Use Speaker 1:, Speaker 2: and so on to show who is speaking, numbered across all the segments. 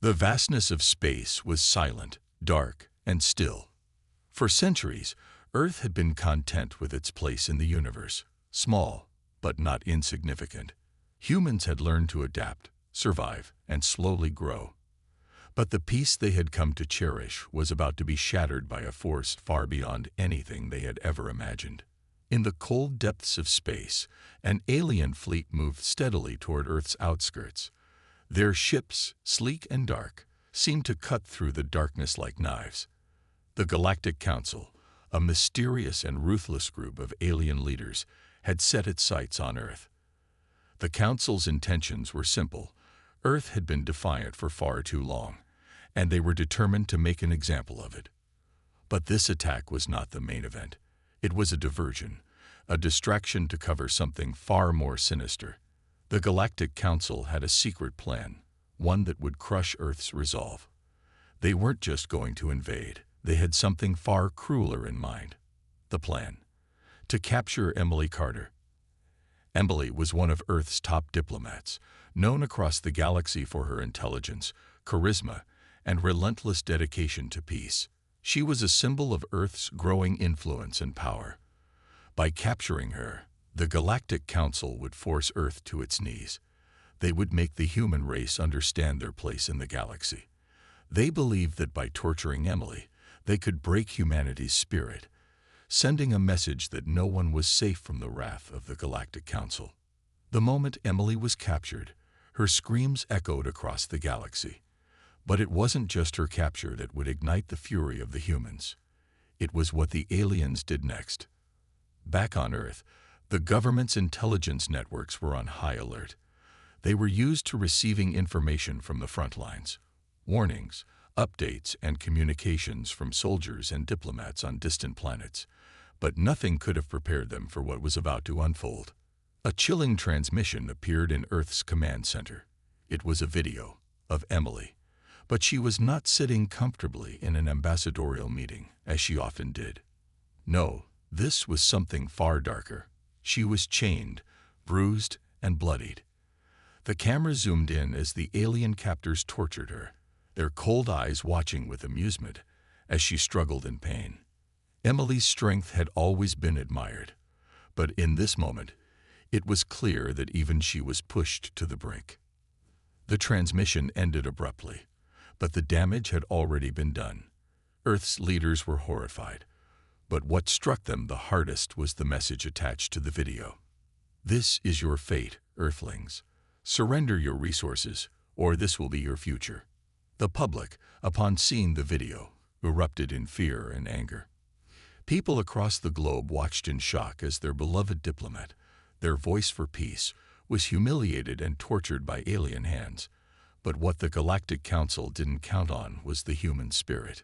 Speaker 1: The vastness of space was silent, dark, and still. For centuries, Earth had been content with its place in the universe, small, but not insignificant. Humans had learned to adapt, survive, and slowly grow. But the peace they had come to cherish was about to be shattered by a force far beyond anything they had ever imagined. In the cold depths of space, an alien fleet moved steadily toward Earth's outskirts. Their ships, sleek and dark, seemed to cut through the darkness like knives. The Galactic Council, a mysterious and ruthless group of alien leaders, had set its sights on Earth. The Council's intentions were simple. Earth had been defiant for far too long, and they were determined to make an example of it. But this attack was not the main event. It was a diversion, a distraction to cover something far more sinister. The Galactic Council had a secret plan, one that would crush Earth's resolve. They weren't just going to invade. They had something far crueler in mind. The plan: to capture Emily Carter. Emily was one of Earth's top diplomats, known across the galaxy for her intelligence, charisma, and relentless dedication to peace. She was a symbol of Earth's growing influence and power. By capturing her, the Galactic Council would force Earth to its knees. They would make the human race understand their place in the galaxy. They believed that by torturing Emily, they could break humanity's spirit, sending a message that no one was safe from the wrath of the Galactic Council. The moment Emily was captured, her screams echoed across the galaxy. But it wasn't just her capture that would ignite the fury of the humans. It was what the aliens did next. Back on Earth, the government's intelligence networks were on high alert. They were used to receiving information from the front lines, warnings, updates, and communications from soldiers and diplomats on distant planets. But nothing could have prepared them for what was about to unfold. A chilling transmission appeared in Earth's command center. It was a video of Emily, but she was not sitting comfortably in an ambassadorial meeting, as she often did. No, this was something far darker. She was chained, bruised, and bloodied. The camera zoomed in as the alien captors tortured her, their cold eyes watching with amusement as she struggled in pain. Emily's strength had always been admired, but in this moment, it was clear that even she was pushed to the brink. The transmission ended abruptly, but the damage had already been done. Earth's leaders were horrified, but what struck them the hardest was the message attached to the video. "This is your fate, Earthlings. Surrender your resources, or this will be your future." The public, upon seeing the video, erupted in fear and anger. People across the globe watched in shock as their beloved diplomat, their voice for peace, was humiliated and tortured by alien hands. But what the Galactic Council didn't count on was the human spirit.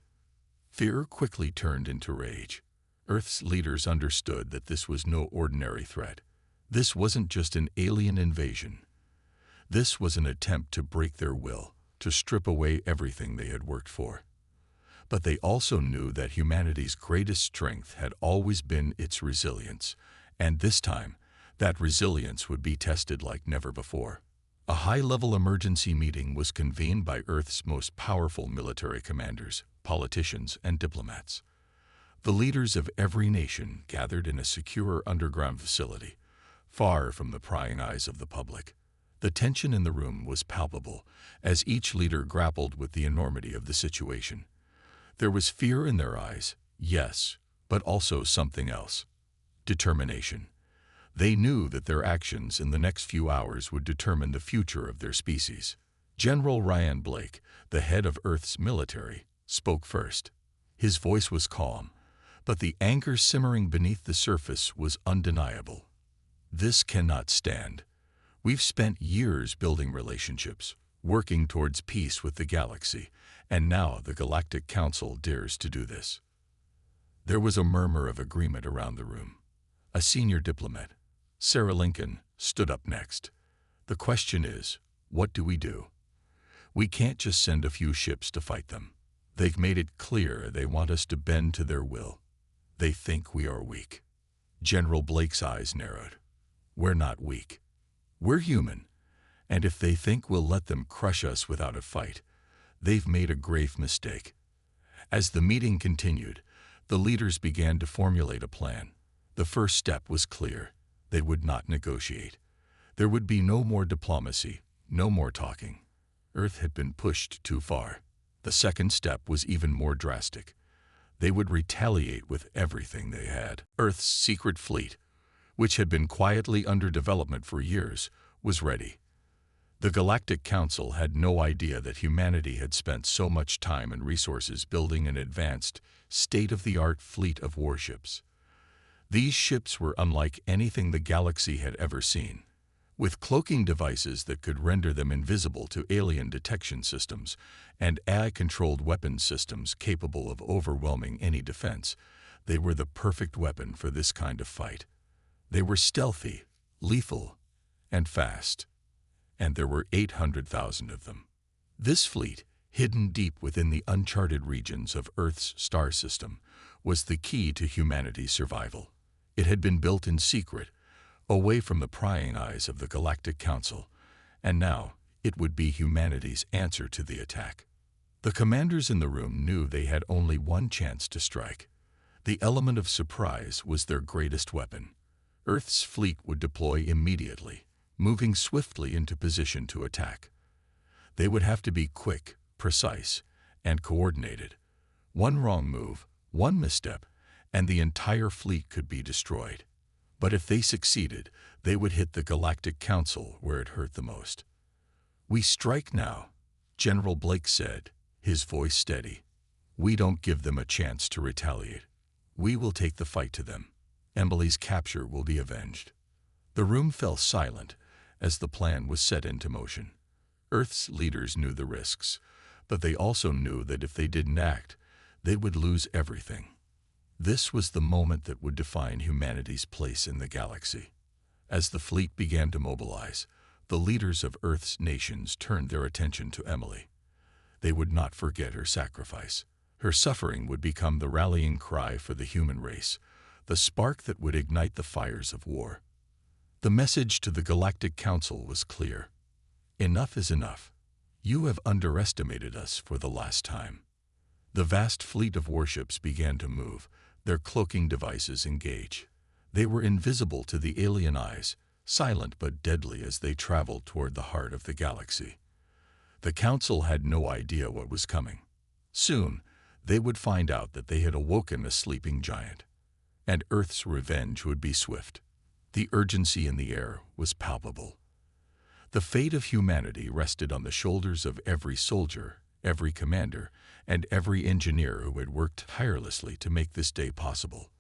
Speaker 1: Fear quickly turned into rage. Earth's leaders understood that this was no ordinary threat. This wasn't just an alien invasion. This was an attempt to break their will, to strip away everything they had worked for. But they also knew that humanity's greatest strength had always been its resilience, and this time, that resilience would be tested like never before. A high-level emergency meeting was convened by Earth's most powerful military commanders, politicians, and diplomats. The leaders of every nation gathered in a secure underground facility, far from the prying eyes of the public. The tension in the room was palpable as each leader grappled with the enormity of the situation. There was fear in their eyes, yes, but also something else: determination. They knew that their actions in the next few hours would determine the future of their species. General Ryan Blake, the head of Earth's military, spoke first. His voice was calm, but the anger simmering beneath the surface was undeniable. "This cannot stand. We've spent years building relationships, working towards peace with the galaxy, and now the Galactic Council dares to do this." There was a murmur of agreement around the room. A senior diplomat, Sarah Lincoln, stood up next. "The question is, what do we do? We can't just send a few ships to fight them. They've made it clear they want us to bend to their will. They think we are weak." General Blake's eyes narrowed. "We're not weak. We're human, and if they think we'll let them crush us without a fight, They've made a grave mistake. As the meeting continued, the leaders began to formulate a plan. The first step was clear. They would not negotiate. There would be no more diplomacy, no more talking. Earth had been pushed too far. The second step was even more drastic. They would retaliate with everything they had. Earth's secret fleet, which had been quietly under development for years, was ready. The Galactic Council had no idea that humanity had spent so much time and resources building an advanced, state-of-the-art fleet of warships. These ships were unlike anything the galaxy had ever seen. With cloaking devices that could render them invisible to alien detection systems and AI-controlled weapons systems capable of overwhelming any defense, they were the perfect weapon for this kind of fight. They were stealthy, lethal, and fast, and there were 800,000 of them. This fleet, hidden deep within the uncharted regions of Earth's star system, was the key to humanity's survival. It had been built in secret, away from the prying eyes of the Galactic Council, and now it would be humanity's answer to the attack. The commanders in the room knew they had only one chance to strike. The element of surprise was their greatest weapon. Earth's fleet would deploy immediately, moving swiftly into position to attack. They would have to be quick, precise, and coordinated. One wrong move, one misstep, and the entire fleet could be destroyed. But if they succeeded, they would hit the Galactic Council where it hurt the most. "We strike now," General Blake said, his voice steady. "We don't give them a chance to retaliate. We will take the fight to them. Emily's capture will be avenged." The room fell silent as the plan was set into motion. Earth's leaders knew the risks, but they also knew that if they didn't act, they would lose everything. This was the moment that would define humanity's place in the galaxy. As the fleet began to mobilize, the leaders of Earth's nations turned their attention to Emily. They would not forget her sacrifice. Her suffering would become the rallying cry for the human race, the spark that would ignite the fires of war. The message to the Galactic Council was clear. Enough is enough. You have underestimated us for the last time. The vast fleet of warships began to move, their cloaking devices engage. They were invisible to the alien eyes, silent but deadly as they traveled toward the heart of the galaxy. The Council had no idea what was coming. Soon, they would find out that they had awoken a sleeping giant, and Earth's revenge would be swift. The urgency in the air was palpable. The fate of humanity rested on the shoulders of every soldier, every commander, and every engineer who had worked tirelessly to make this day possible.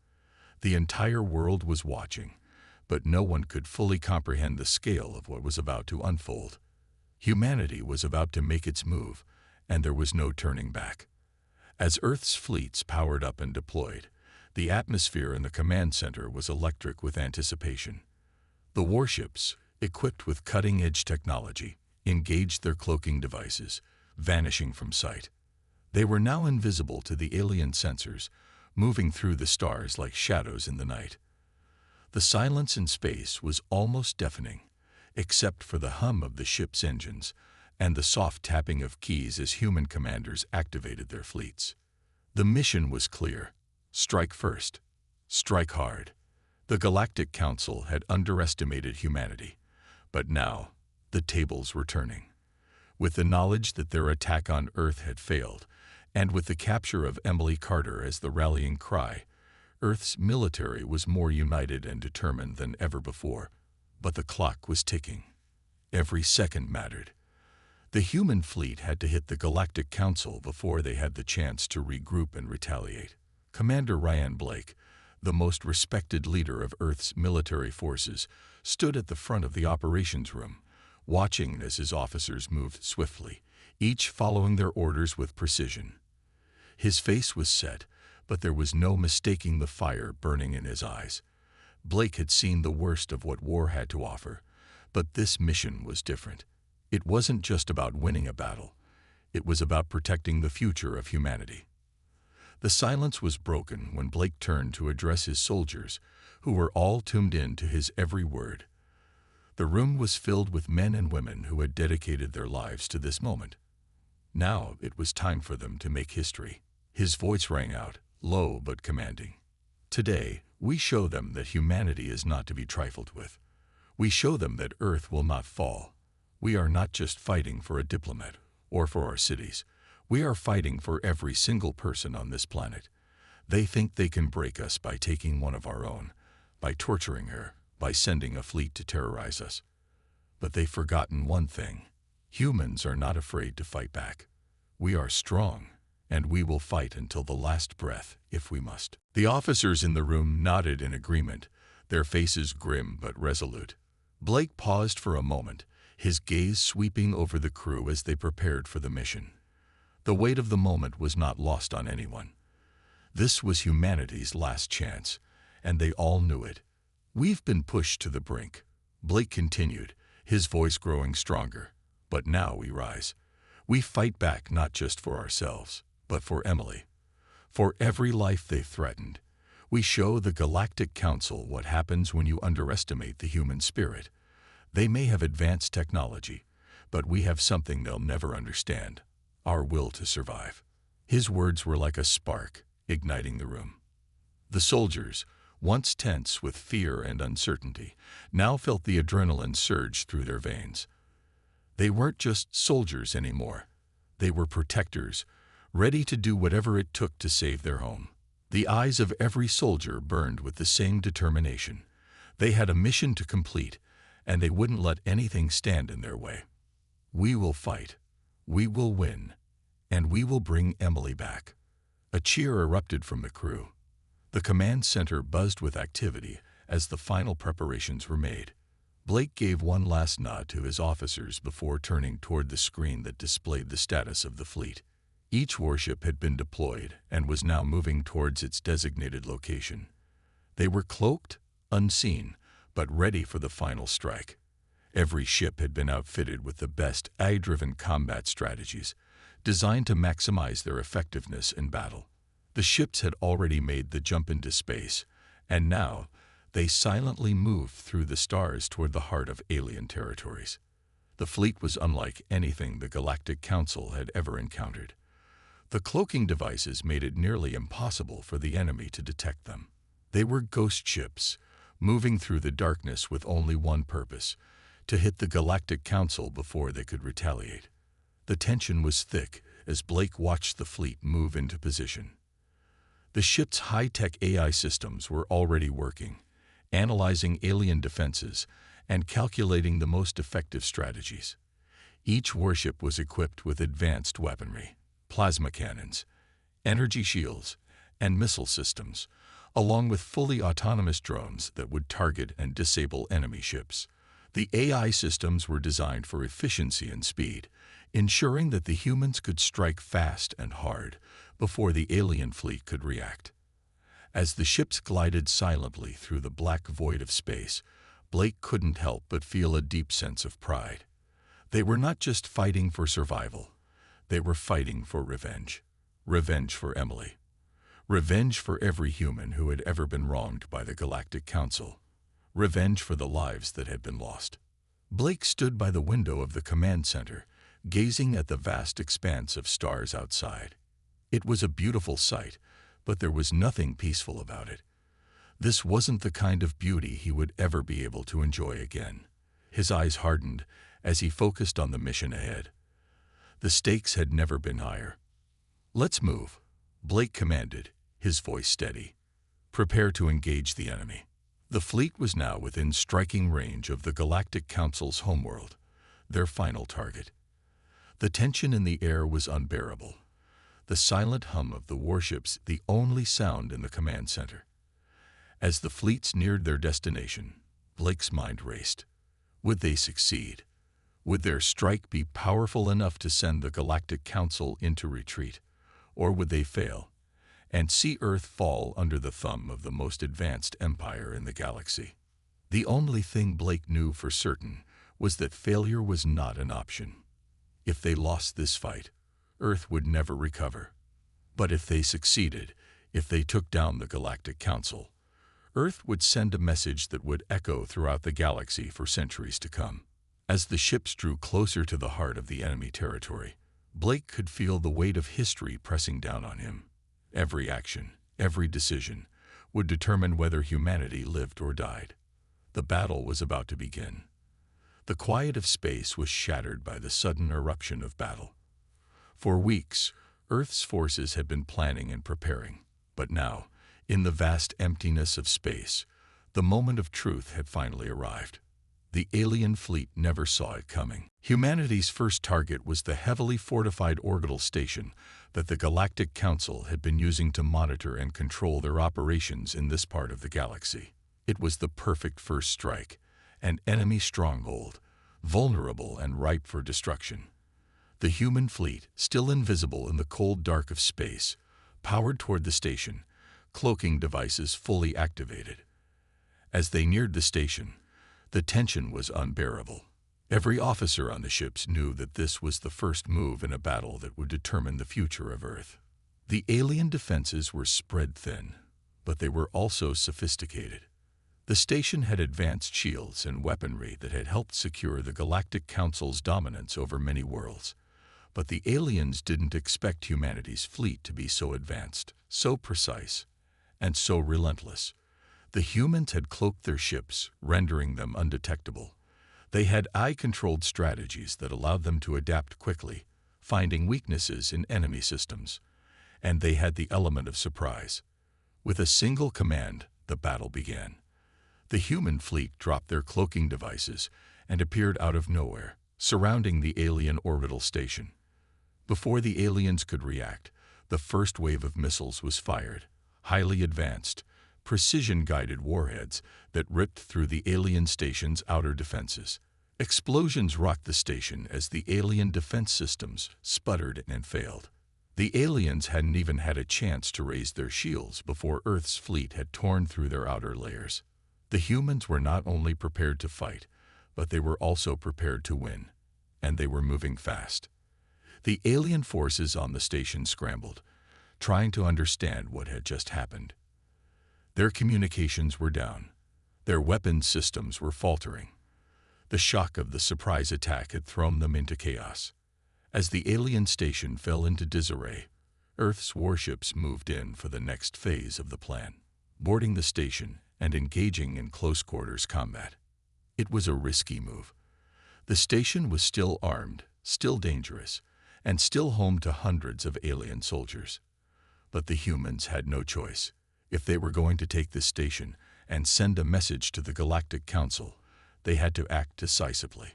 Speaker 1: The entire world was watching, but no one could fully comprehend the scale of what was about to unfold. Humanity was about to make its move, and there was no turning back. As Earth's fleets powered up and deployed, the atmosphere in the command center was electric with anticipation. The warships, equipped with cutting-edge technology, engaged their cloaking devices, vanishing from sight. They were now invisible to the alien sensors, moving through the stars like shadows in the night. The silence in space was almost deafening, except for the hum of the ship's engines and the soft tapping of keys as human commanders activated their fleets. The mission was clear. Strike first. Strike hard. The Galactic Council had underestimated humanity, but now the tables were turning. With the knowledge that their attack on Earth had failed, and with the capture of Emily Carter as the rallying cry, Earth's military was more united and determined than ever before. But the clock was ticking. Every second mattered. The human fleet had to hit the Galactic Council before they had the chance to regroup and retaliate. Commander Ryan Blake, the most respected leader of Earth's military forces, stood at the front of the operations room, watching as his officers moved swiftly, each following their orders with precision. His face was set, but there was no mistaking the fire burning in his eyes. Blake had seen the worst of what war had to offer, but this mission was different. It wasn't just about winning a battle. It was about protecting the future of humanity. The silence was broken when Blake turned to address his soldiers, who were all tuned in to his every word. The room was filled with men and women who had dedicated their lives to this moment. Now it was time for them to make history. His voice rang out, low but commanding. Today, we show them that humanity is not to be trifled with. We show them that Earth will not fall. We are not just fighting for a diplomat or for our cities. We are fighting for every single person on this planet. They think they can break us by taking one of our own, by torturing her, by sending a fleet to terrorize us. But they've forgotten one thing. Humans are not afraid to fight back. We are strong, and we will fight until the last breath, if we must. The officers in the room nodded in agreement, their faces grim but resolute. Blake paused for a moment, his gaze sweeping over the crew as they prepared for the mission. The weight of the moment was not lost on anyone. This was humanity's last chance, and they all knew it. We've been pushed to the brink, Blake continued, his voice growing stronger. But now we rise. We fight back not just for ourselves, but for Emily. For every life they've threatened. We show the Galactic Council what happens when you underestimate the human spirit. They may have advanced technology, but we have something they'll never understand: our will to survive. His words were like a spark, igniting the room. The soldiers, once tense with fear and uncertainty, now felt the adrenaline surge through their veins. They weren't just soldiers anymore. They were protectors, ready to do whatever it took to save their home. The eyes of every soldier burned with the same determination. They had a mission to complete, and they wouldn't let anything stand in their way. We will fight. We will win. And we will bring Emily back. A cheer erupted from the crew. The command center buzzed with activity as the final preparations were made. Blake gave one last nod to his officers before turning toward the screen that displayed the status of the fleet. Each warship had been deployed and was now moving towards its designated location. They were cloaked, unseen, but ready for the final strike. Every ship had been outfitted with the best AI-driven combat strategies, designed to maximize their effectiveness in battle. The ships had already made the jump into space, and now they silently moved through the stars toward the heart of alien territories. The fleet was unlike anything the Galactic Council had ever encountered. The cloaking devices made it nearly impossible for the enemy to detect them. They were ghost ships, moving through the darkness with only one purpose: to hit the Galactic Council before they could retaliate. The tension was thick as Blake watched the fleet move into position. The ship's high-tech AI systems were already working, analyzing alien defenses and calculating the most effective strategies. Each warship was equipped with advanced weaponry, plasma cannons, energy shields, and missile systems, along with fully autonomous drones that would target and disable enemy ships. The AI systems were designed for efficiency and speed, ensuring that the humans could strike fast and hard before the alien fleet could react. As the ships glided silently through the black void of space, Blake couldn't help but feel a deep sense of pride. They were not just fighting for survival. They were fighting for revenge. Revenge for Emily. Revenge for every human who had ever been wronged by the Galactic Council. Revenge for the lives that had been lost. Blake stood by the window of the command center, gazing at the vast expanse of stars outside. It was a beautiful sight, but there was nothing peaceful about it. This wasn't the kind of beauty he would ever be able to enjoy again. His eyes hardened as he focused on the mission ahead. The stakes had never been higher. "Let's move," Blake commanded, his voice steady. "Prepare to engage the enemy." The fleet was now within striking range of the Galactic Council's homeworld, their final target. The tension in the air was unbearable. The silent hum of the warships the only sound in the command center. As the fleets neared their destination, Blake's mind raced. Would they succeed? Would their strike be powerful enough to send the Galactic Council into retreat? Or would they fail and see Earth fall under the thumb of the most advanced empire in the galaxy? The only thing Blake knew for certain was that failure was not an option. If they lost this fight, Earth would never recover. But if they succeeded, if they took down the Galactic Council, Earth would send a message that would echo throughout the galaxy for centuries to come. As the ships drew closer to the heart of the enemy territory, Blake could feel the weight of history pressing down on him. Every action, every decision, would determine whether humanity lived or died. The battle was about to begin. The quiet of space was shattered by the sudden eruption of battle. For weeks, Earth's forces had been planning and preparing, but now, in the vast emptiness of space, the moment of truth had finally arrived. The alien fleet never saw it coming. Humanity's first target was the heavily fortified orbital station that the Galactic Council had been using to monitor and control their operations in this part of the galaxy. It was the perfect first strike, an enemy stronghold, vulnerable and ripe for destruction. The human fleet, still invisible in the cold dark of space, powered toward the station, cloaking devices fully activated. As they neared the station, the tension was unbearable. Every officer on the ships knew that this was the first move in a battle that would determine the future of Earth. The alien defenses were spread thin, but they were also sophisticated. The station had advanced shields and weaponry that had helped secure the Galactic Council's dominance over many worlds. But the aliens didn't expect humanity's fleet to be so advanced, so precise, and so relentless. The humans had cloaked their ships, rendering them undetectable. They had eye-controlled strategies that allowed them to adapt quickly, finding weaknesses in enemy systems. And they had the element of surprise. With a single command, the battle began. The human fleet dropped their cloaking devices and appeared out of nowhere, surrounding the alien orbital station. Before the aliens could react, the first wave of missiles was fired, highly advanced, precision-guided warheads that ripped through the alien station's outer defenses. Explosions rocked the station as the alien defense systems sputtered and failed. The aliens hadn't even had a chance to raise their shields before Earth's fleet had torn through their outer layers. The humans were not only prepared to fight, but they were also prepared to win, and they were moving fast. The alien forces on the station scrambled, trying to understand what had just happened. Their communications were down. Their weapons systems were faltering. The shock of the surprise attack had thrown them into chaos. As the alien station fell into disarray, Earth's warships moved in for the next phase of the plan, boarding the station and engaging in close-quarters combat. It was a risky move. The station was still armed, still dangerous, and still home to hundreds of alien soldiers. But the humans had no choice. If they were going to take this station and send a message to the Galactic Council, they had to act decisively.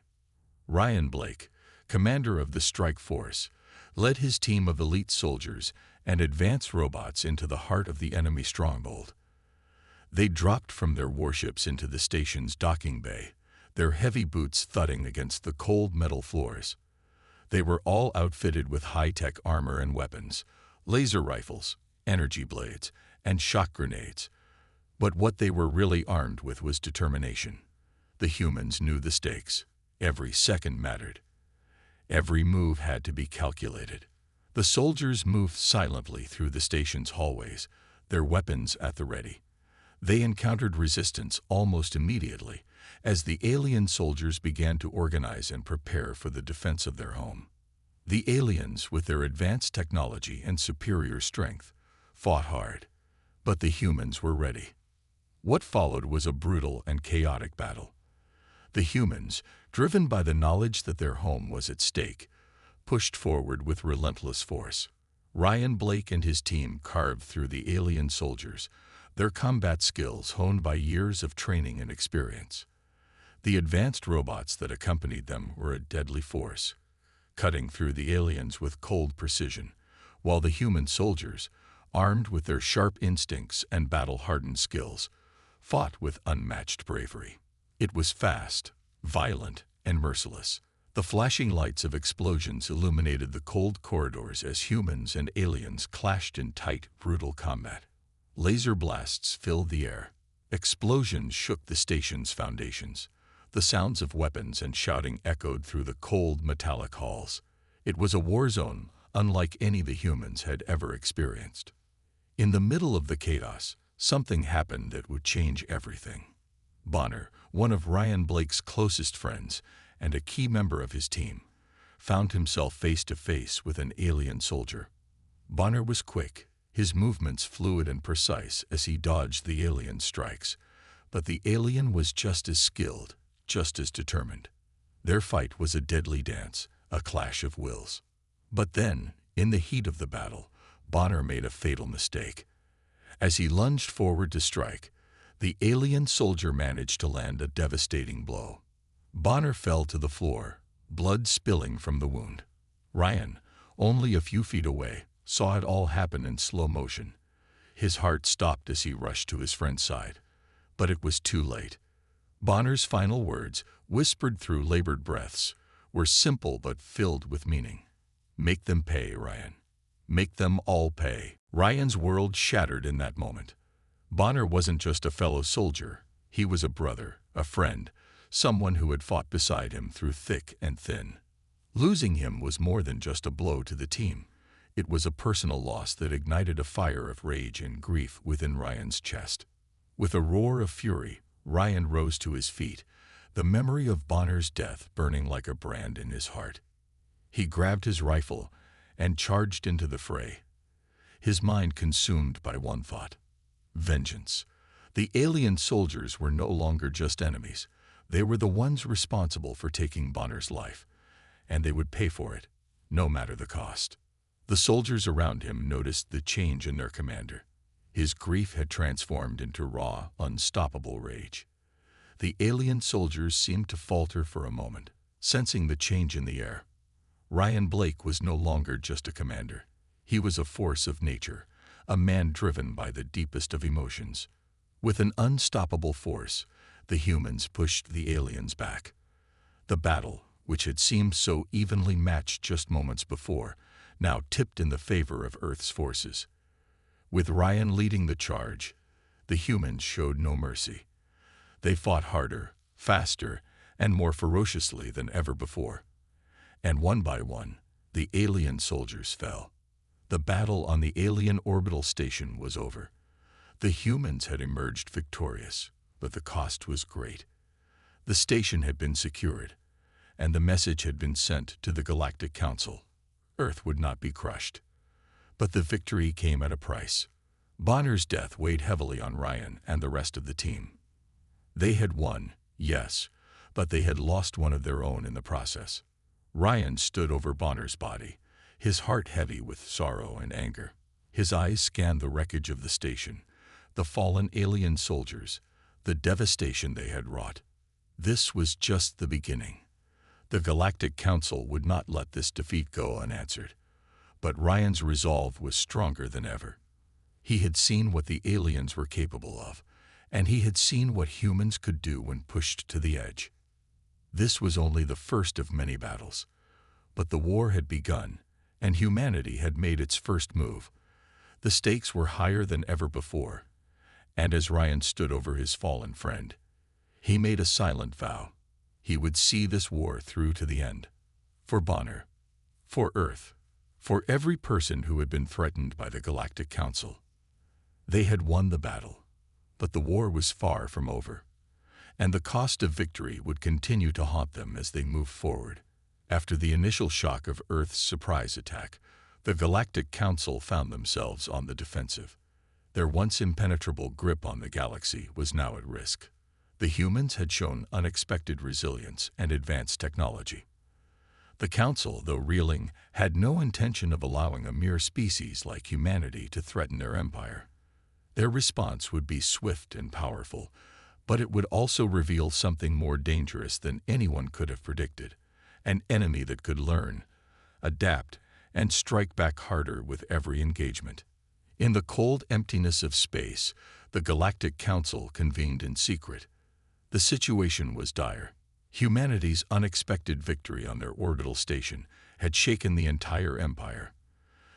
Speaker 1: Ryan Blake, commander of the strike force, led his team of elite soldiers and advanced robots into the heart of the enemy stronghold. They dropped from their warships into the station's docking bay, their heavy boots thudding against the cold metal floors. They were all outfitted with high-tech armor and weapons, laser rifles, energy blades, and shock grenades. But what they were really armed with was determination. The humans knew the stakes. Every second mattered. Every move had to be calculated. The soldiers moved silently through the station's hallways, their weapons at the ready. They encountered resistance almost immediately as the alien soldiers began to organize and prepare for the defense of their home. The aliens, with their advanced technology and superior strength, fought hard. But the humans were ready. What followed was a brutal and chaotic battle. The humans, driven by the knowledge that their home was at stake, pushed forward with relentless force. Ryan Blake and his team carved through the alien soldiers, their combat skills honed by years of training and experience. The advanced robots that accompanied them were a deadly force, cutting through the aliens with cold precision, while the human soldiers, armed with their sharp instincts and battle-hardened skills, fought with unmatched bravery. It was fast, violent, and merciless. The flashing lights of explosions illuminated the cold corridors as humans and aliens clashed in tight, brutal combat. Laser blasts filled the air. Explosions shook the station's foundations. The sounds of weapons and shouting echoed through the cold, metallic halls. It was a war zone unlike any the humans had ever experienced. In the middle of the chaos, something happened that would change everything. Bonner, one of Ryan Blake's closest friends and a key member of his team, found himself face to face with an alien soldier. Bonner was quick, his movements fluid and precise as he dodged the alien's strikes. But the alien was just as skilled, just as determined. Their fight was a deadly dance, a clash of wills. But then, in the heat of the battle, Bonner made a fatal mistake. As he lunged forward to strike, the alien soldier managed to land a devastating blow. Bonner fell to the floor, blood spilling from the wound. Ryan, only a few feet away, saw it all happen in slow motion. His heart stopped as he rushed to his friend's side. But it was too late. Bonner's final words, whispered through labored breaths, were simple but filled with meaning. "Make them pay, Ryan. Make them all pay." Ryan's world shattered in that moment. Bonner wasn't just a fellow soldier. He was a brother, a friend, someone who had fought beside him through thick and thin. Losing him was more than just a blow to the team. It was a personal loss that ignited a fire of rage and grief within Ryan's chest. With a roar of fury, Ryan rose to his feet, the memory of Bonner's death burning like a brand in his heart. He grabbed his rifle and charged into the fray, his mind consumed by one thought: vengeance. The alien soldiers were no longer just enemies. They were the ones responsible for taking Bonner's life, and they would pay for it, no matter the cost. The soldiers around him noticed the change in their commander. His grief had transformed into raw, unstoppable rage. The alien soldiers seemed to falter for a moment, sensing the change in the air. Ryan Blake was no longer just a commander. He was a force of nature, a man driven by the deepest of emotions. With an unstoppable force, the humans pushed the aliens back. The battle, which had seemed so evenly matched just moments before, now tipped in the favor of Earth's forces. With Ryan leading the charge, the humans showed no mercy. They fought harder, faster, and more ferociously than ever before. And one by one, the alien soldiers fell. The battle on the alien orbital station was over. The humans had emerged victorious, but the cost was great. The station had been secured, and the message had been sent to the Galactic Council. Earth would not be crushed. But the victory came at a price. Bonner's death weighed heavily on Ryan and the rest of the team. They had won, yes, but they had lost one of their own in the process. Ryan stood over Bonner's body, his heart heavy with sorrow and anger. His eyes scanned the wreckage of the station, the fallen alien soldiers, the devastation they had wrought. This was just the beginning. The Galactic Council would not let this defeat go unanswered. But Ryan's resolve was stronger than ever. He had seen what the aliens were capable of, and he had seen what humans could do when pushed to the edge. This was only the first of many battles. But the war had begun, and humanity had made its first move. The stakes were higher than ever before, and as Ryan stood over his fallen friend, he made a silent vow. He would see this war through to the end. For Bonner, for Earth, for every person who had been threatened by the Galactic Council. They had won the battle, but the war was far from over, and the cost of victory would continue to haunt them as they moved forward. After the initial shock of Earth's surprise attack, the Galactic Council found themselves on the defensive. Their once impenetrable grip on the galaxy was now at risk. The humans had shown unexpected resilience and advanced technology. The Council, though reeling, had no intention of allowing a mere species like humanity to threaten their empire. Their response would be swift and powerful, but it would also reveal something more dangerous than anyone could have predicted: an enemy that could learn, adapt, and strike back harder with every engagement. In the cold emptiness of space, the Galactic Council convened in secret. The situation was dire. Humanity's unexpected victory on their orbital station had shaken the entire empire.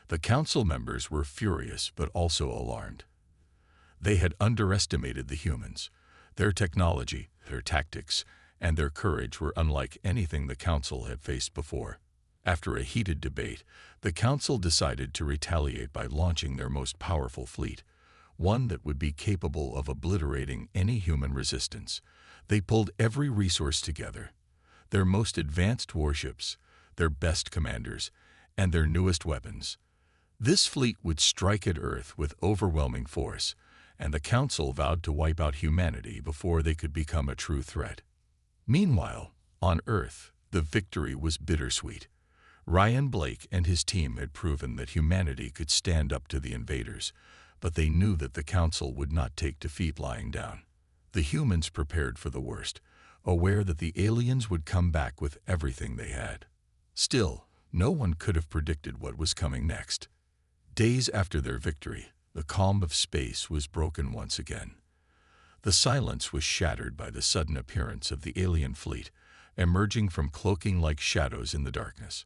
Speaker 1: The council members were furious but also alarmed. They had underestimated the humans. Their technology, their tactics, and their courage were unlike anything the council had faced before. After a heated debate, the council decided to retaliate by launching their most powerful fleet, one that would be capable of obliterating any human resistance. They pulled every resource together: their most advanced warships, their best commanders, and their newest weapons. This fleet would strike at Earth with overwhelming force, and the Council vowed to wipe out humanity before they could become a true threat. Meanwhile, on Earth, the victory was bittersweet. Ryan Blake and his team had proven that humanity could stand up to the invaders, but they knew that the Council would not take defeat lying down. The humans prepared for the worst, aware that the aliens would come back with everything they had. Still, no one could have predicted what was coming next. Days after their victory, the calm of space was broken once again. The silence was shattered by the sudden appearance of the alien fleet, emerging from cloaking like shadows in the darkness.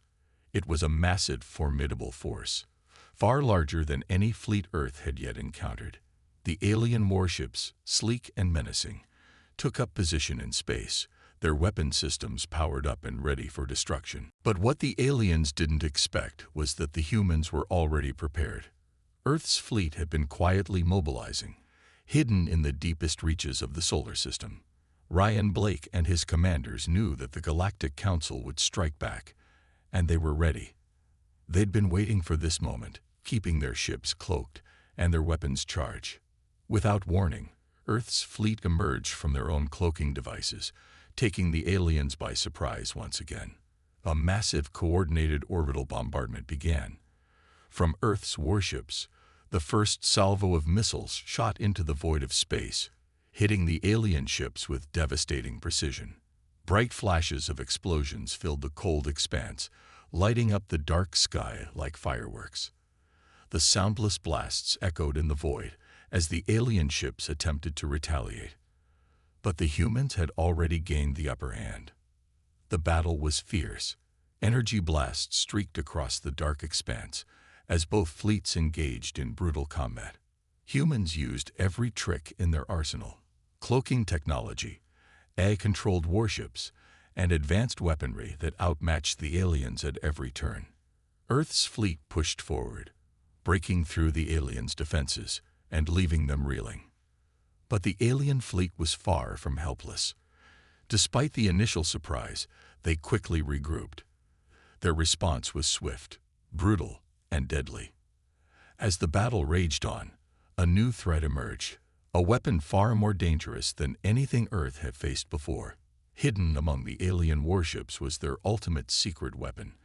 Speaker 1: It was a massive, formidable force, far larger than any fleet Earth had yet encountered. The alien warships, sleek and menacing, took up position in space, their weapon systems powered up and ready for destruction. But what the aliens didn't expect was that the humans were already prepared. Earth's fleet had been quietly mobilizing, hidden in the deepest reaches of the solar system. Ryan Blake and his commanders knew that the Galactic Council would strike back, and they were ready. They'd been waiting for this moment, keeping their ships cloaked and their weapons charged. Without warning, Earth's fleet emerged from their own cloaking devices, taking the aliens by surprise once again. A massive coordinated orbital bombardment began. From Earth's warships, the first salvo of missiles shot into the void of space, hitting the alien ships with devastating precision. Bright flashes of explosions filled the cold expanse, lighting up the dark sky like fireworks. The soundless blasts echoed in the void as the alien ships attempted to retaliate. But the humans had already gained the upper hand. The battle was fierce. Energy blasts streaked across the dark expanse as both fleets engaged in brutal combat. Humans used every trick in their arsenal: cloaking technology, AI-controlled warships, and advanced weaponry that outmatched the aliens at every turn. Earth's fleet pushed forward, breaking through the aliens' defenses and leaving them reeling. But the alien fleet was far from helpless. Despite the initial surprise, they quickly regrouped. Their response was swift, brutal, and deadly. As the battle raged on, a new threat emerged, a weapon far more dangerous than anything Earth had faced before. Hidden among the alien warships was their ultimate secret weapon: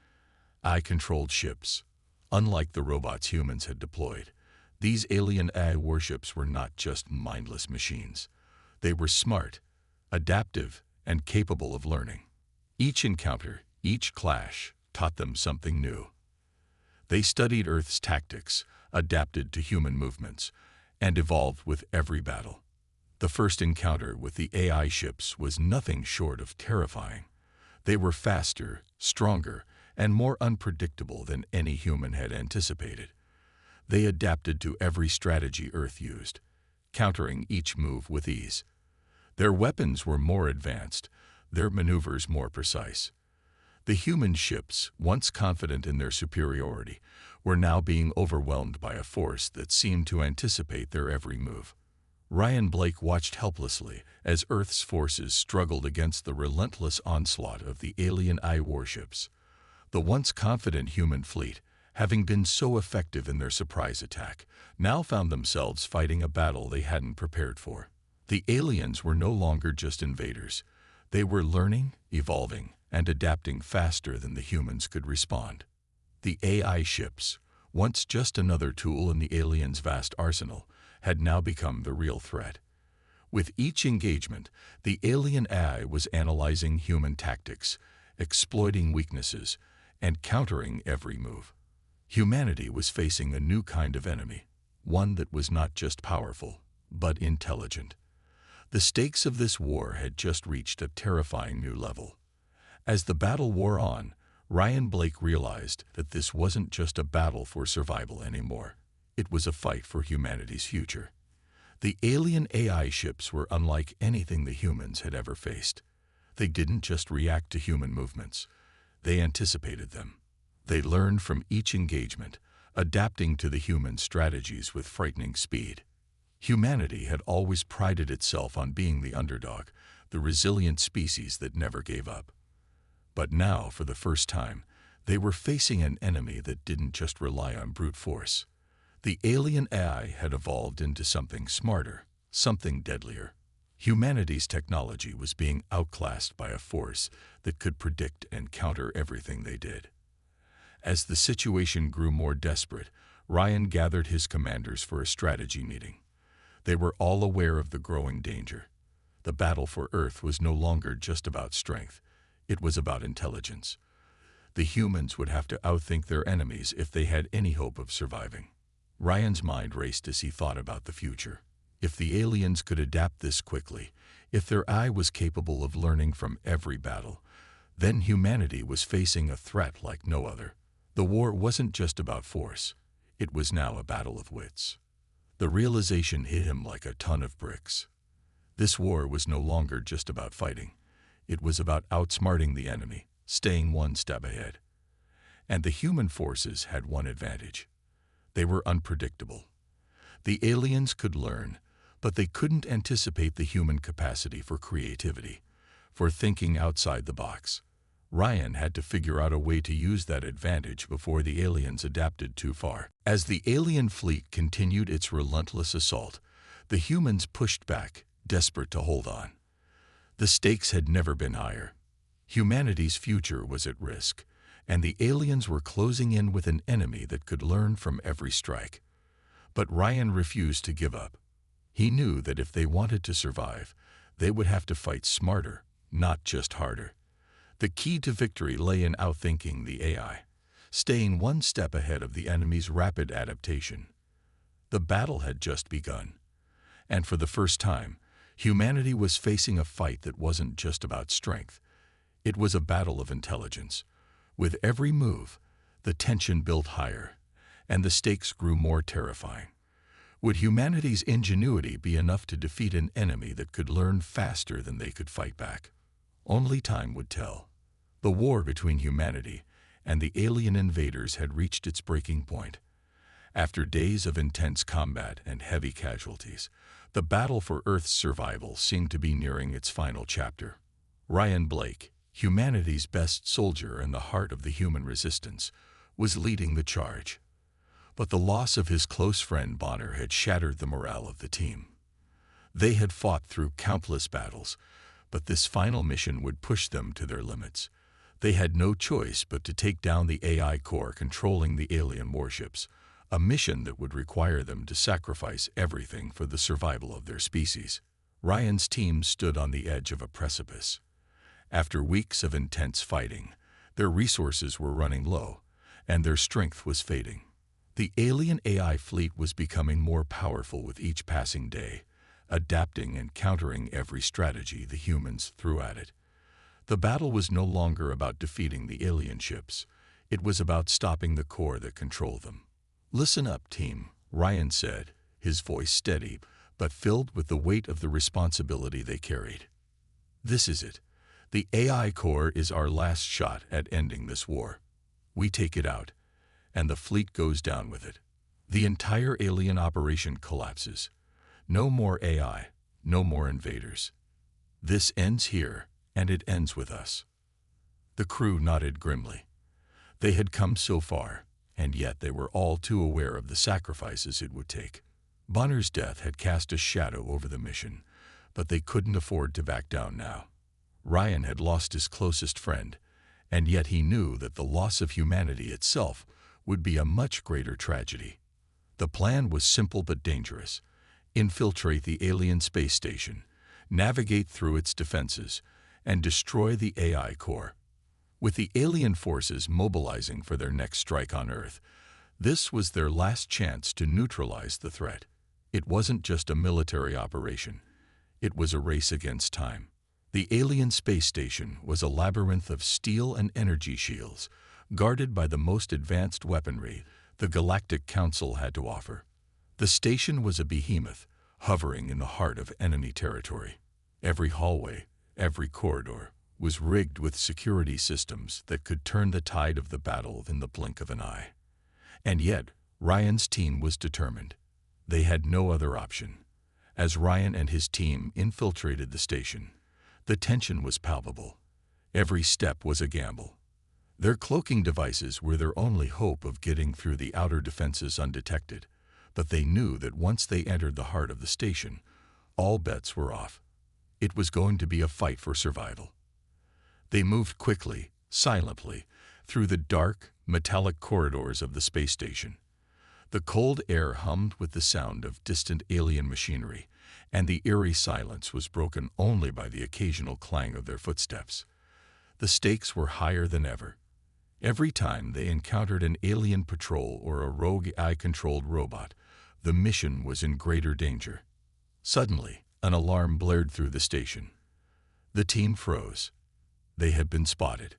Speaker 1: AI-controlled ships. Unlike the robots humans had deployed, these alien AI warships were not just mindless machines. They were smart, adaptive, and capable of learning. Each encounter, each clash, taught them something new. They studied Earth's tactics, adapted to human movements, and evolved with every battle. The first encounter with the AI ships was nothing short of terrifying. They were faster, stronger, and more unpredictable than any human had anticipated. They adapted to every strategy Earth used, countering each move with ease. Their weapons were more advanced, their maneuvers more precise. The human ships, once confident in their superiority, were now being overwhelmed by a force that seemed to anticipate their every move. Ryan Blake watched helplessly as Earth's forces struggled against the relentless onslaught of the alien AI warships. The once confident human fleet, having been so effective in their surprise attack, now found themselves fighting a battle they hadn't prepared for. The aliens were no longer just invaders. They were learning, evolving, and adapting faster than the humans could respond. The AI ships, once just another tool in the aliens' vast arsenal, had now become the real threat. With each engagement, the alien AI was analyzing human tactics, exploiting weaknesses, and countering every move. Humanity was facing a new kind of enemy, one that was not just powerful, but intelligent. The stakes of this war had just reached a terrifying new level. As the battle wore on, Ryan Blake realized that this wasn't just a battle for survival anymore. It was a fight for humanity's future. The alien AI ships were unlike anything the humans had ever faced. They didn't just react to human movements. They anticipated them. They learned from each engagement, adapting to the human strategies with frightening speed. Humanity had always prided itself on being the underdog, the resilient species that never gave up. But now, for the first time, They were facing an enemy that didn't just rely on brute force. The alien AI had evolved into something smarter, something deadlier. Humanity's technology was being outclassed by a force that could predict and counter everything they did. As the situation grew more desperate, Ryan gathered his commanders for a strategy meeting. They were all aware of the growing danger. The battle for Earth was no longer just about strength. It was about intelligence. The humans would have to outthink their enemies if they had any hope of surviving. Ryan's mind raced as he thought about the future. If the aliens could adapt this quickly, if their AI was capable of learning from every battle, then humanity was facing a threat like no other. The war wasn't just about force. It was now a battle of wits. The realization hit him like a ton of bricks. This war was no longer just about fighting. It was about outsmarting the enemy, staying one step ahead. And the human forces had one advantage. They were unpredictable. The aliens could learn, but they couldn't anticipate the human capacity for creativity, for thinking outside the box. Ryan had to figure out a way to use that advantage before the aliens adapted too far. As the alien fleet continued its relentless assault, the humans pushed back, desperate to hold on. The stakes had never been higher. Humanity's future was at risk, and the aliens were closing in with an enemy that could learn from every strike. But Ryan refused to give up. He knew that if they wanted to survive, they would have to fight smarter, not just harder. The key to victory lay in outthinking the AI, staying one step ahead of the enemy's rapid adaptation. The battle had just begun, and for the first time, humanity was facing a fight that wasn't just about strength. It was a battle of intelligence. With every move, the tension built higher, and the stakes grew more terrifying. Would humanity's ingenuity be enough to defeat an enemy that could learn faster than they could fight back? Only time would tell. The war between humanity and the alien invaders had reached its breaking point. After days of intense combat and heavy casualties, the battle for Earth's survival seemed to be nearing its final chapter. Ryan Blake, humanity's best soldier and the heart of the human resistance, was leading the charge. But the loss of his close friend Bonner had shattered the morale of the team. They had fought through countless battles, but this final mission would push them to their limits. They had no choice but to take down the AI core controlling the alien warships, a mission that would require them to sacrifice everything for the survival of their species. Ryan's team stood on the edge of a precipice. After weeks of intense fighting, their resources were running low, and their strength was fading. The alien AI fleet was becoming more powerful with each passing day, adapting and countering every strategy the humans threw at it. The battle was no longer about defeating the alien ships. It was about stopping the core that controlled them. "Listen up, team," Ryan said, his voice steady, but filled with the weight of the responsibility they carried. "This is it. The AI core is our last shot at ending this war. We take it out, and the fleet goes down with it. The entire alien operation collapses. No more AI, no more invaders. This ends here, and it ends with us." The crew nodded grimly. They had come so far, and yet they were all too aware of the sacrifices it would take. Bonner's death had cast a shadow over the mission, but they couldn't afford to back down now. Ryan had lost his closest friend, and yet he knew that the loss of humanity itself would be a much greater tragedy. The plan was simple but dangerous. Infiltrate the alien space station, navigate through its defenses, and destroy the AI core. With the alien forces mobilizing for their next strike on Earth, this was their last chance to neutralize the threat. It wasn't just a military operation. It was a race against time. The alien space station was a labyrinth of steel and energy shields, guarded by the most advanced weaponry the Galactic Council had to offer. The station was a behemoth, hovering in the heart of enemy territory. Every hallway, every corridor, was rigged with security systems that could turn the tide of the battle in the blink of an eye. And yet, Ryan's team was determined. They had no other option. As Ryan and his team infiltrated the station, the tension was palpable. Every step was a gamble. Their cloaking devices were their only hope of getting through the outer defenses undetected, but they knew that once they entered the heart of the station, all bets were off. It was going to be a fight for survival. They moved quickly, silently, through the dark, metallic corridors of the space station. The cold air hummed with the sound of distant alien machinery, and the eerie silence was broken only by the occasional clang of their footsteps. The stakes were higher than ever. Every time they encountered an alien patrol or a rogue AI-controlled robot, the mission was in greater danger. Suddenly, an alarm blared through the station. The team froze. They had been spotted.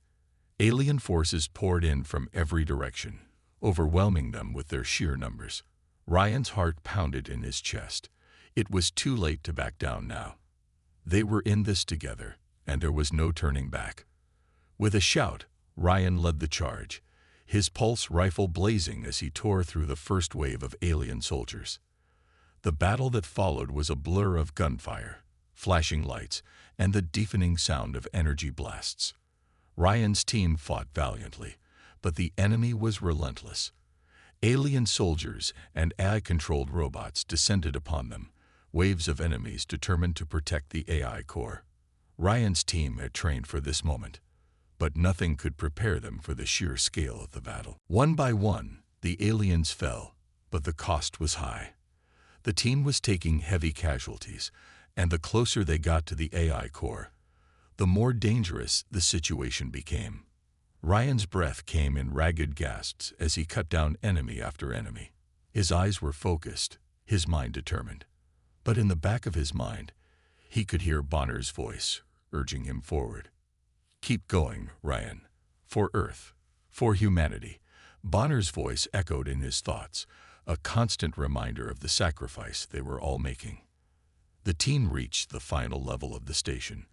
Speaker 1: Alien forces poured in from every direction, overwhelming them with their sheer numbers. Ryan's heart pounded in his chest. It was too late to back down now. They were in this together, and there was no turning back. With a shout, Ryan led the charge, his pulse rifle blazing as he tore through the first wave of alien soldiers. The battle that followed was a blur of gunfire, flashing lights, and the deafening sound of energy blasts. Ryan's team fought valiantly, but the enemy was relentless. Alien soldiers and AI-controlled robots descended upon them, waves of enemies determined to protect the AI core. Ryan's team had trained for this moment, but nothing could prepare them for the sheer scale of the battle. One by one, the aliens fell, but the cost was high. The team was taking heavy casualties, and the closer they got to the AI core, the more dangerous the situation became. Ryan's breath came in ragged gasps as he cut down enemy after enemy. His eyes were focused, his mind determined. But in the back of his mind, he could hear Bonner's voice, urging him forward. "Keep going, Ryan. For Earth. For humanity." Bonner's voice echoed in his thoughts, a constant reminder of the sacrifice they were all making. The team reached the final level of the station,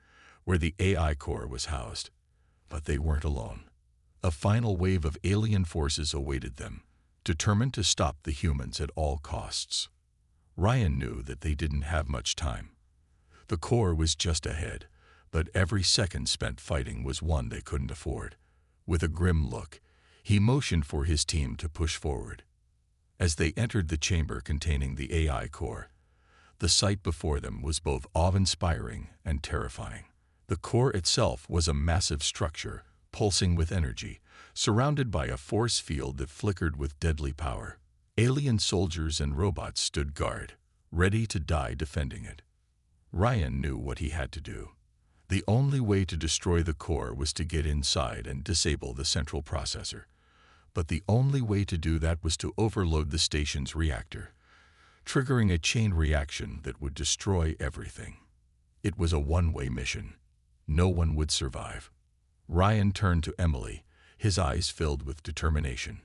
Speaker 1: where the AI core was housed. But they weren't alone. A final wave of alien forces awaited them, determined to stop the humans at all costs. Ryan knew that they didn't have much time. The core was just ahead, but every second spent fighting was one they couldn't afford. With a grim look, he motioned for his team to push forward. As they entered the chamber containing the AI core, the sight before them was both awe-inspiring and terrifying. The core itself was a massive structure, pulsing with energy, surrounded by a force field that flickered with deadly power. Alien soldiers and robots stood guard, ready to die defending it. Ryan knew what he had to do. The only way to destroy the core was to get inside and disable the central processor. But the only way to do that was to overload the station's reactor, triggering a chain reaction that would destroy everything. It was a one-way mission. No one would survive. Ryan turned to Emily, his eyes filled with determination.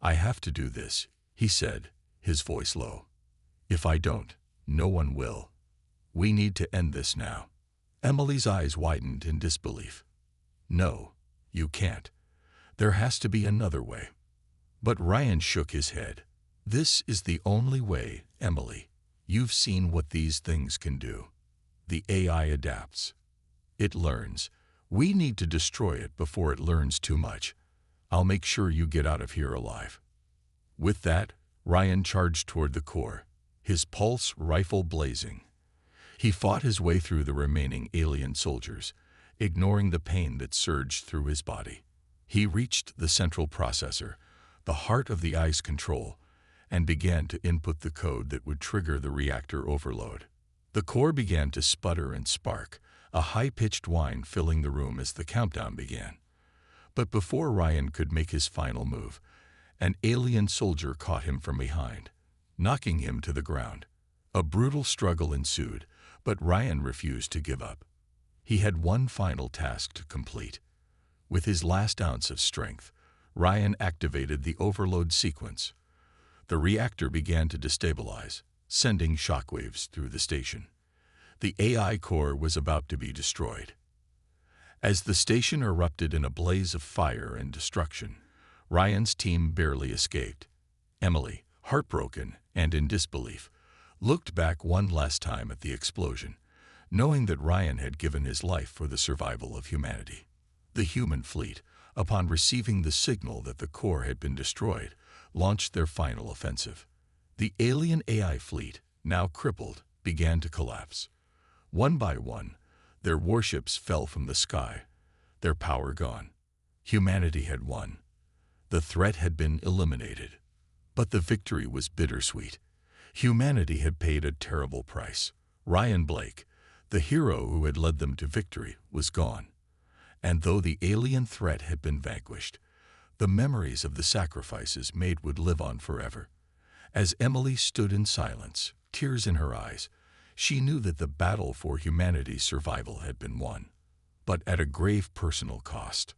Speaker 1: "I have to do this," he said, his voice low. "If I don't, no one will. We need to end this now." Emily's eyes widened in disbelief. "No, you can't. There has to be another way." But Ryan shook his head. "This is the only way, Emily. You've seen what these things can do. The AI adapts. It learns. We need to destroy it before it learns too much. I'll make sure you get out of here alive." With that, Ryan charged toward the core, his pulse rifle blazing. He fought his way through the remaining alien soldiers, ignoring the pain that surged through his body. He reached the central processor, the heart of the ICE control, and began to input the code that would trigger the reactor overload. The core began to sputter and spark, a high-pitched whine filling the room as the countdown began. But before Ryan could make his final move, an alien soldier caught him from behind, knocking him to the ground. A brutal struggle ensued, but Ryan refused to give up. He had one final task to complete. With his last ounce of strength, Ryan activated the overload sequence. The reactor began to destabilize, sending shockwaves through the station. The AI core was about to be destroyed. As the station erupted in a blaze of fire and destruction, Ryan's team barely escaped. Emily, heartbroken and in disbelief, looked back one last time at the explosion, knowing that Ryan had given his life for the survival of humanity. The human fleet, upon receiving the signal that the core had been destroyed, launched their final offensive. The alien AI fleet, now crippled, began to collapse. One by one, their warships fell from the sky, their power gone. Humanity had won. The threat had been eliminated. But the victory was bittersweet. Humanity had paid a terrible price. Ryan Blake, the hero who had led them to victory, was gone. And though the alien threat had been vanquished, the memories of the sacrifices made would live on forever. As Emily stood in silence, tears in her eyes, she knew that the battle for humanity's survival had been won, but at a grave personal cost.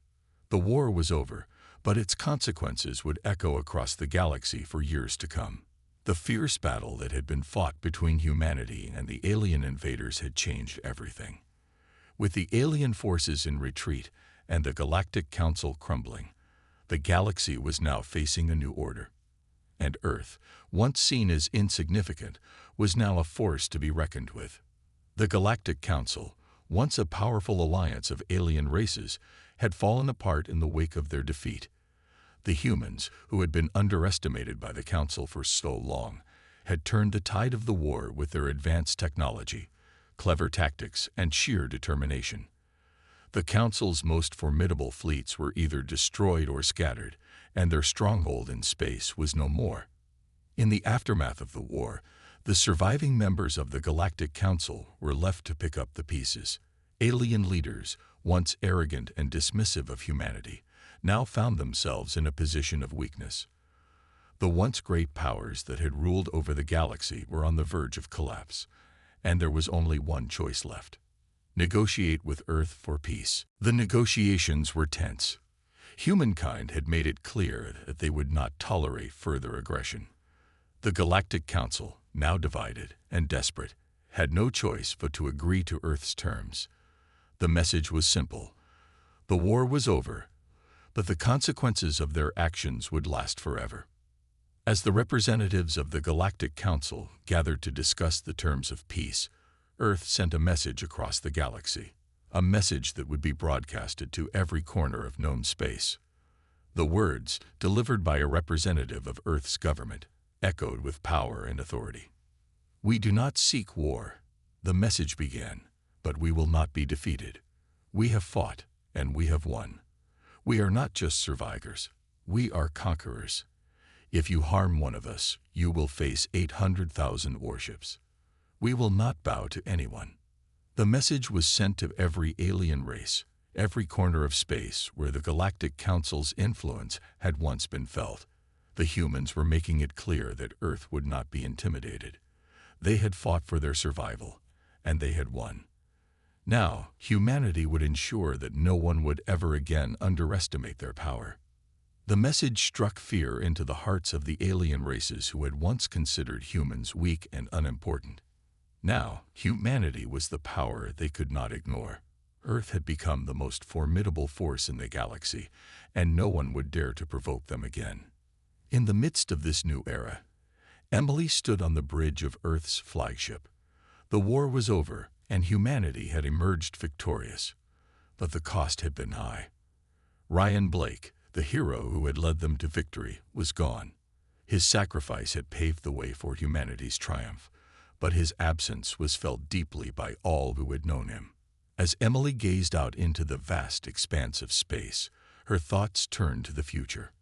Speaker 1: The war was over, but its consequences would echo across the galaxy for years to come. The fierce battle that had been fought between humanity and the alien invaders had changed everything. With the alien forces in retreat and the Galactic Council crumbling, the galaxy was now facing a new order. And Earth, once seen as insignificant, was now a force to be reckoned with. The Galactic Council, once a powerful alliance of alien races, had fallen apart in the wake of their defeat. The humans, who had been underestimated by the Council for so long, had turned the tide of the war with their advanced technology, clever tactics, and sheer determination. The Council's most formidable fleets were either destroyed or scattered, and their stronghold in space was no more. In the aftermath of the war, the surviving members of the Galactic Council were left to pick up the pieces. Alien leaders, once arrogant and dismissive of humanity, now found themselves in a position of weakness. The once great powers that had ruled over the galaxy were on the verge of collapse, and there was only one choice left: negotiate with Earth for peace. The negotiations were tense. Humankind had made it clear that they would not tolerate further aggression. The Galactic Council, now divided and desperate, had no choice but to agree to Earth's terms. The message was simple: the war was over, but the consequences of their actions would last forever. As the representatives of the Galactic Council gathered to discuss the terms of peace, Earth sent a message across the galaxy, a message that would be broadcasted to every corner of known space. The words, delivered by a representative of Earth's government, echoed with power and authority. "We do not seek war," the message began, "but we will not be defeated. We have fought, and we have won. We are not just survivors, we are conquerors. If you harm one of us, you will face 800,000 warships. We will not bow to anyone." The message was sent to every alien race, every corner of space where the Galactic Council's influence had once been felt. The humans were making it clear that Earth would not be intimidated. They had fought for their survival, and they had won. Now, humanity would ensure that no one would ever again underestimate their power. The message struck fear into the hearts of the alien races who had once considered humans weak and unimportant. Now, humanity was the power they could not ignore. Earth had become the most formidable force in the galaxy, and no one would dare to provoke them again. In the midst of this new era, Emily stood on the bridge of Earth's flagship. The war was over, and humanity had emerged victorious. But the cost had been high. Ryan Blake, the hero who had led them to victory, was gone. His sacrifice had paved the way for humanity's triumph, but his absence was felt deeply by all who had known him. As Emily gazed out into the vast expanse of space, her thoughts turned to the future.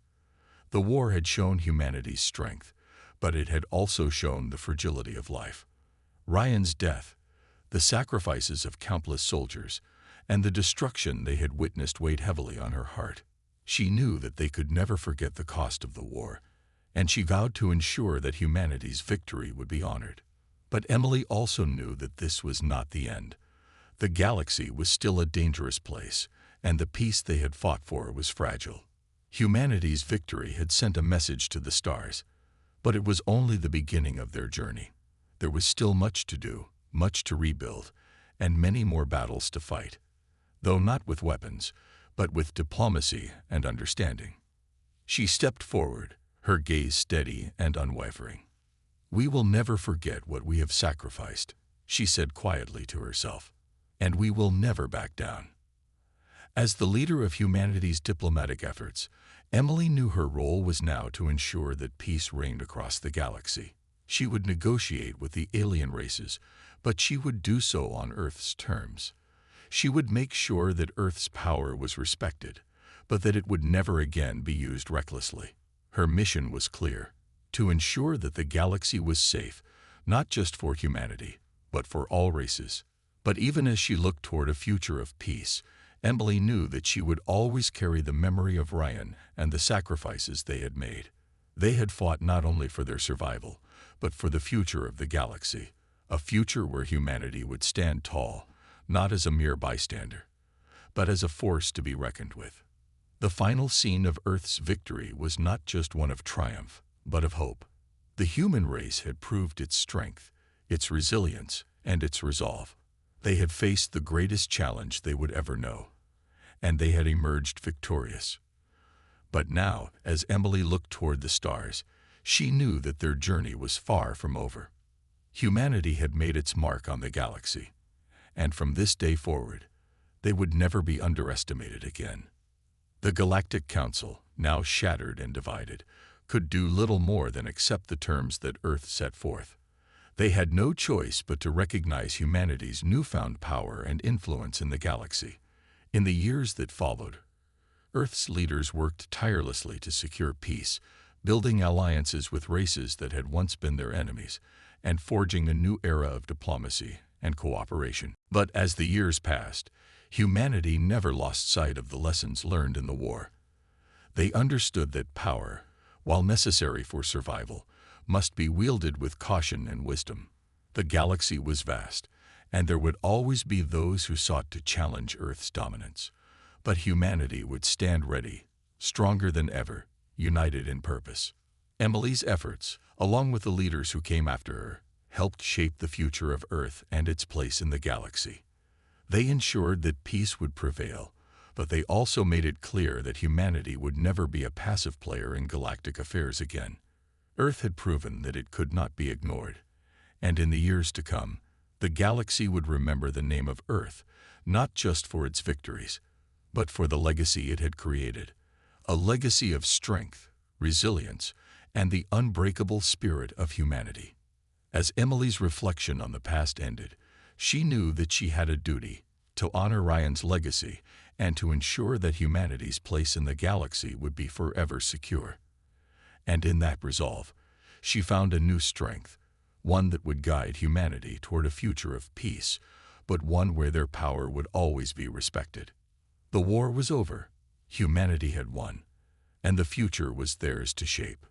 Speaker 1: The war had shown humanity's strength, but it had also shown the fragility of life. Ryan's death, the sacrifices of countless soldiers, and the destruction they had witnessed weighed heavily on her heart. She knew that they could never forget the cost of the war, and she vowed to ensure that humanity's victory would be honored. But Emily also knew that this was not the end. The galaxy was still a dangerous place, and the peace they had fought for was fragile. Humanity's victory had sent a message to the stars, but it was only the beginning of their journey. There was still much to do, much to rebuild, and many more battles to fight, though not with weapons, but with diplomacy and understanding. She stepped forward, her gaze steady and unwavering. "We will never forget what we have sacrificed," she said quietly to herself, "and we will never back down." As the leader of humanity's diplomatic efforts, Emily knew her role was now to ensure that peace reigned across the galaxy. She would negotiate with the alien races, but she would do so on Earth's terms. She would make sure that Earth's power was respected, but that it would never again be used recklessly. Her mission was clear: to ensure that the galaxy was safe, not just for humanity, but for all races. But even as she looked toward a future of peace, Emily knew that she would always carry the memory of Ryan and the sacrifices they had made. They had fought not only for their survival, but for the future of the galaxy, a future where humanity would stand tall, not as a mere bystander, but as a force to be reckoned with. The final scene of Earth's victory was not just one of triumph, but of hope. The human race had proved its strength, its resilience, and its resolve. They had faced the greatest challenge they would ever know, and they had emerged victorious. But now, as Emily looked toward the stars, she knew that their journey was far from over. Humanity had made its mark on the galaxy, and from this day forward, they would never be underestimated again. The Galactic Council, now shattered and divided, could do little more than accept the terms that Earth set forth. They had no choice but to recognize humanity's newfound power and influence in the galaxy. In the years that followed, Earth's leaders worked tirelessly to secure peace, building alliances with races that had once been their enemies, and forging a new era of diplomacy and cooperation. But as the years passed, humanity never lost sight of the lessons learned in the war. They understood that power, while necessary for survival, must be wielded with caution and wisdom. The galaxy was vast, and there would always be those who sought to challenge Earth's dominance. But humanity would stand ready, stronger than ever, united in purpose. Emily's efforts, along with the leaders who came after her, helped shape the future of Earth and its place in the galaxy. They ensured that peace would prevail, but they also made it clear that humanity would never be a passive player in galactic affairs again. Earth had proven that it could not be ignored, and in the years to come, the galaxy would remember the name of Earth, not just for its victories, but for the legacy it had created, a legacy of strength, resilience, and the unbreakable spirit of humanity. As Emily's reflection on the past ended, she knew that she had a duty to honor Ryan's legacy and to ensure that humanity's place in the galaxy would be forever secure. And in that resolve, she found a new strength, one that would guide humanity toward a future of peace, but one where their power would always be respected. The war was over, humanity had won, and the future was theirs to shape.